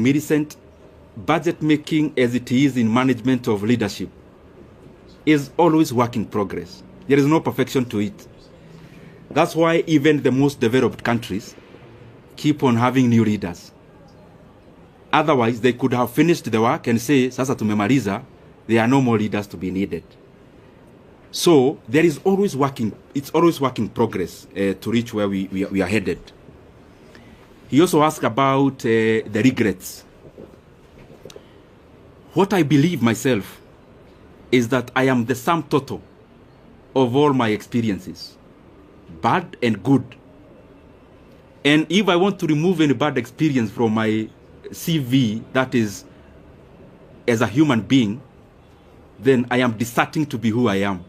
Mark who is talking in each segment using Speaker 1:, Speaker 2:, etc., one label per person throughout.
Speaker 1: Millicent, budget making as it is in management of leadership is always work in progress. There is no perfection to it. That's why even the most developed countries keep on having new leaders. Otherwise, they could have finished the work and say, sasa tumemaliza, there are no more leaders to be needed. So there is always working, it's always work in progress to reach where we are headed. He also asked about the regrets. What I believe myself is that I am the sum total of all my experiences, bad and good. And if I want to remove any bad experience from my CV, that is, as a human being, then I am deserting to be who I am.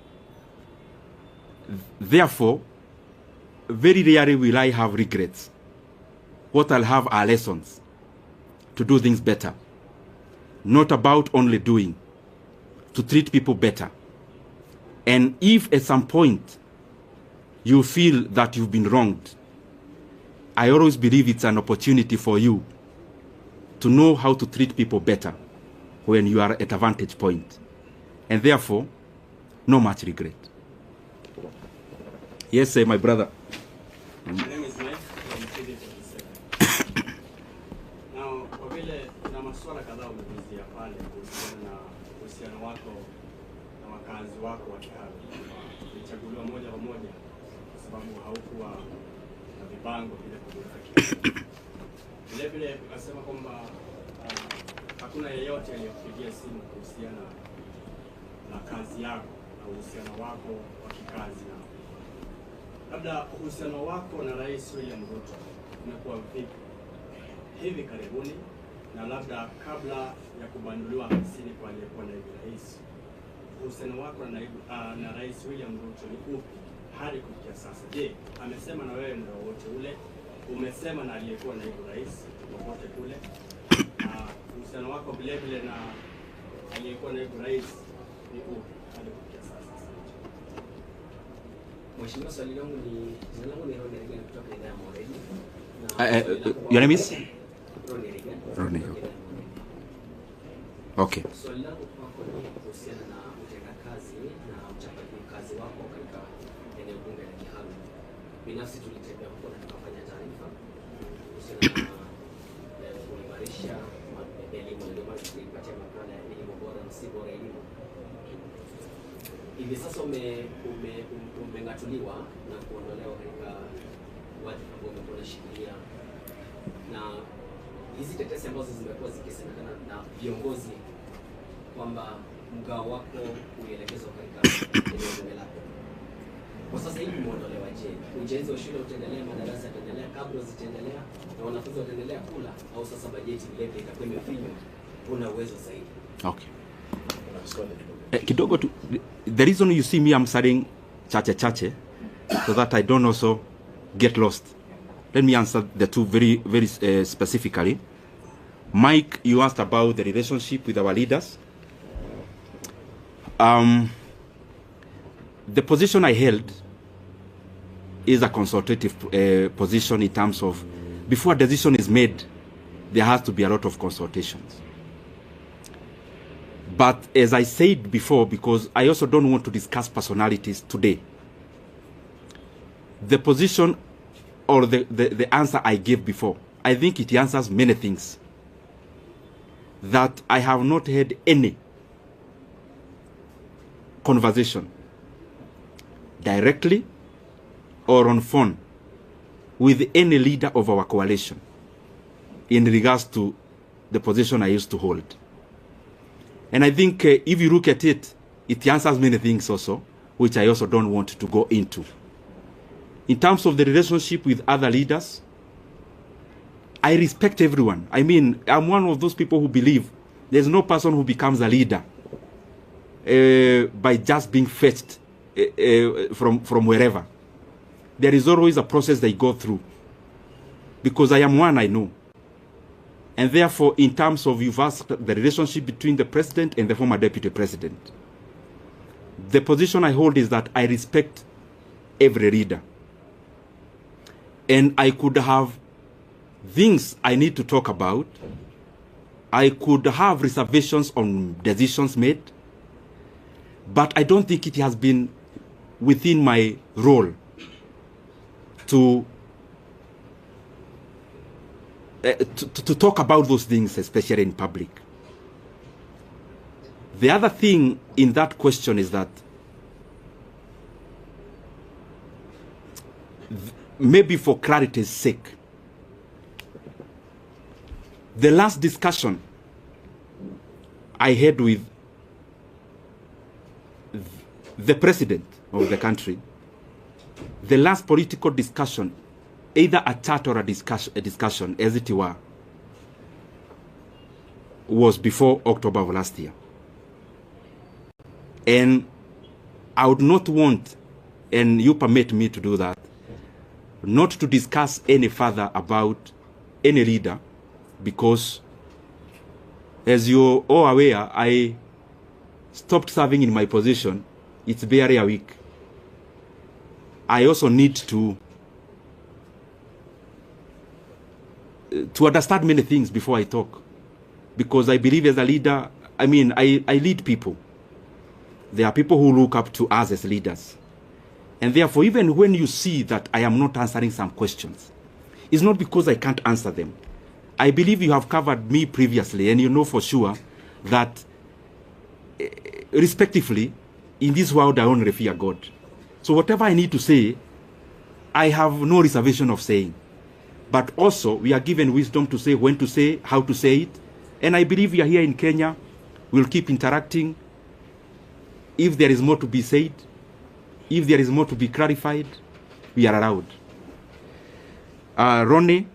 Speaker 1: Therefore, very rarely will I have regrets. What I'll have are lessons to do things better. Not about only doing, to treat people better. And if at some point you feel that you've been wronged, I always believe it's an opportunity for you to know how to treat people better when you are at a vantage point. And therefore, no much regret. Yes, my brother.
Speaker 2: My name is Mike from Ndindi. Now, kwa vile kuna masuala kadhaa umeguzia pale kuhusiana na uhusiano wako na wakazi wako wa Kiharu. Ulichaguliwa moja kwa moja kwa sababu haukuwa na vibango vile kugusa Kiharu. Vile vile ukasema kwamba hakuna yeyote aliyekupigia simu kuhusiana na kazi yako na uhusiano wako wa kikazi. Na labda uhusiano wako na Rais William Ruto umekuwa vipi hivi karibuni, na labda kabla ya kubanduliwa hamsini kwa aliyekuwa naibu rais, uhusiano wako na Rais William Ruto ni upi hadi kufikia sasa? Je, amesema na wewe muda wote ule? Umesema na aliyekuwa naibu rais wote kule? Uhusiano wako vile vile na aliyekuwa naibu rais ni upi hadi kufikia sasa?
Speaker 3: Mheshimiwa, swali langu ni jina langu ni Ronny Regan kutoka idara ya Moredi.
Speaker 1: Your name is?
Speaker 3: Ronny Regan.
Speaker 1: Ronny. Okay.
Speaker 3: Swali langu kwako ni kuhusiana na utendakazi na uchapaji kazi wako katika eneo bunge la Kiharu. Binafsi tulitembea huko na tukafanya taarifa kuhusiana na kuimarisha elimu, ndio maana tulipatia makala ya elimu bora na si bora elimu. Hivi sasa umengatuliwa na kuondolewa katika wadhifa ambao umekuwa unashikilia, na hizi tetesi ambazo zimekuwa zikisemekana na viongozi kwamba mgao wako ulielekezwa katika eneo bunge lako, kwa sasa hivi umeondolewa. Je, ujenzi wa shule utaendelea, madarasa yataendelea, kabla zitaendelea na wanafunzi wataendelea kula, au sasa bajeti ile itakuwa imefinywa, una uwezo zaidi?
Speaker 1: Okay. Kidogo tu, the reason you see me answering chache so that I don't also get lost. Let me answer the two very specifically. Mike, you asked about the relationship with our leaders. The position I held is a consultative position in terms of before a decision is made, there has to be a lot of consultations. But as I said before, because I also don't want to discuss personalities today, the position or the answer I gave before, I think it answers many things. That I have not had any conversation directly or on phone with any leader of our coalition in regards to the position I used to hold. And I think if you look at it, it answers many things also, which I also don't want to go into. In terms of the relationship with other leaders, I respect everyone. I mean, I'm one of those people who believe there's no person who becomes a leader by just being fetched from wherever. There is always a process they go through. Because I am one, I know. And therefore, in terms of you've asked the relationship between the president and the former deputy president, the position I hold is that I respect every leader. And I could have things I need to talk about I could have reservations on decisions made, but I don't think it has been within my role to talk about those things, especially in public. The other thing in that question is that maybe for clarity's sake, the last discussion I had with the president of the country, the last political discussion, either a chat or a discussion, as it were, was before October of last year. And I would not want, and you permit me to do that, not to discuss any further about any leader, because as you're all aware, I stopped serving in my position. It's barely a week. I also need to understand many things before I talk, because I believe as a leader, I mean, I lead people. There are people who look up to us as leaders. And therefore, even when you see that I am not answering some questions, it's not because I can't answer them. I believe you have covered me previously, and you know for sure that, respectively, in this world, I only fear God. So whatever I need to say, I have no reservation of saying. But also, we are given wisdom to say when to say, how to say it. And I believe we are here in Kenya. We'll keep interacting. If there is more to be said, if there is more to be clarified, we are around. Ronnie,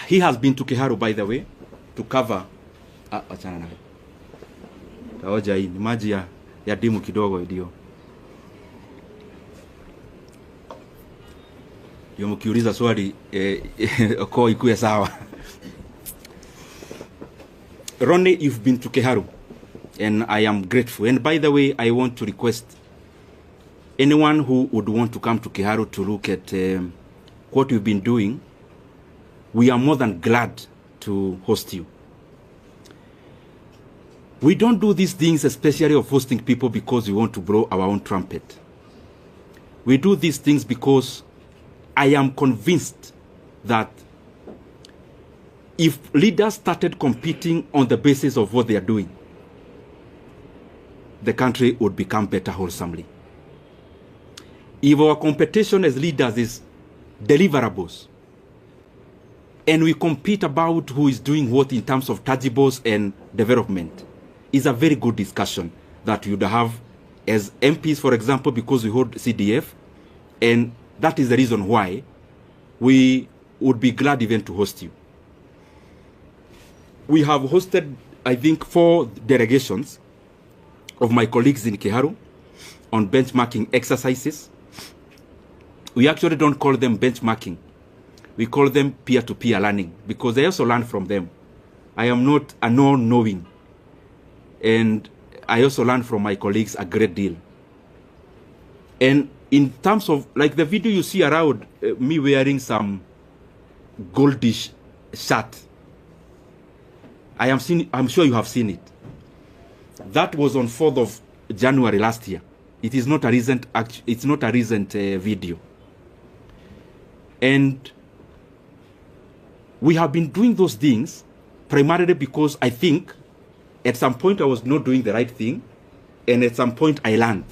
Speaker 1: he has been to Kiharu, by the way, to cover. Achana na taoja hii ni maji ya dimu kidogo ndio. Yo mkiuliza swali kwa ikuwe sawa. Ronnie, you've been to Kiharu, and I am grateful. And by the way, I want to request anyone who would want to come to Kiharu to look at what we've been doing. We are more than glad to host you. We don't do these things, especially of hosting people, because we want to blow our own trumpet. We do these things because I am convinced that if leaders started competing on the basis of what they are doing, the country would become better wholesomely. If our competition as leaders is deliverables, and we compete about who is doing what in terms of tangibles and development, is a very good discussion that you'd have as MPs, for example, because we hold CDF, and that is the reason why we would be glad even to host you. We have hosted, I think, 4 delegations of my colleagues in Kiharu on benchmarking exercises. We actually don't call them benchmarking. We call them peer-to-peer learning, because I also learn from them. I am not a non-knowing. And I also learn from my colleagues a great deal. And in terms of, like the video you see around, me wearing some goldish shirt, I'm sure you have seen it. That was on 4th of January last year. It is not a recent, it's not a recent video. And we have been doing those things primarily because I think at some point I was not doing the right thing, and at some point I learned.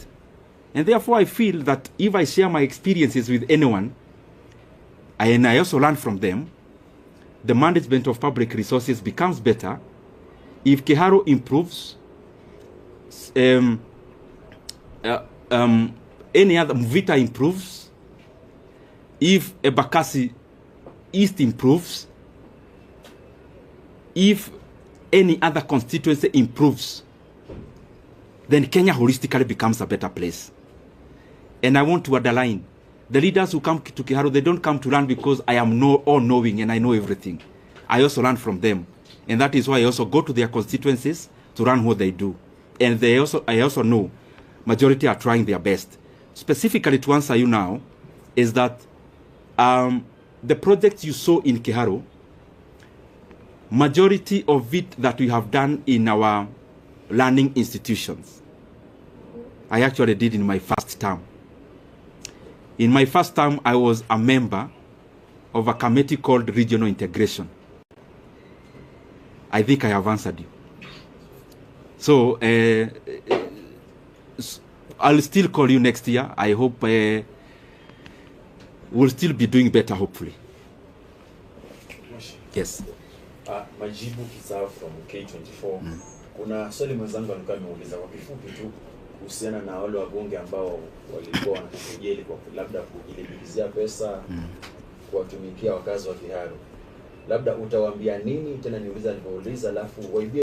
Speaker 1: And therefore I feel that if I share my experiences with anyone, and I also learn from them, the management of public resources becomes better. If Kiharu improves, any other Mvita improves, if Ebakasi East improves, if any other constituency improves, then Kenya holistically becomes a better place. And I want to underline, the leaders who come to Kiharu, they don't come to learn because I am all-knowing and I know everything. I also learn from them. And that is why I also go to their constituencies to learn what they do. And I also know majority are trying their best. Specifically to answer you now, is that the projects you saw in Kiharu, majority of it that we have done in our learning institutions, I actually did in my first term. In my first term, I was a member of a committee called Regional Integration. I think I have answered you. So, I'll still call you next year. I hope we'll still be doing better, hopefully. Yes.
Speaker 4: Majibu Kisao from K24. Kuna swali mwenzangu alikuwa ameuliza kwa kifupi tu kuhusiana na wale wabunge ambao walikuwa wanakujeli kwa labda kujilipizia pesa kuwatumikia wakazi wa Kiharu. Labda utawaambia nini? Tena niuliza alipouliza alafu waibie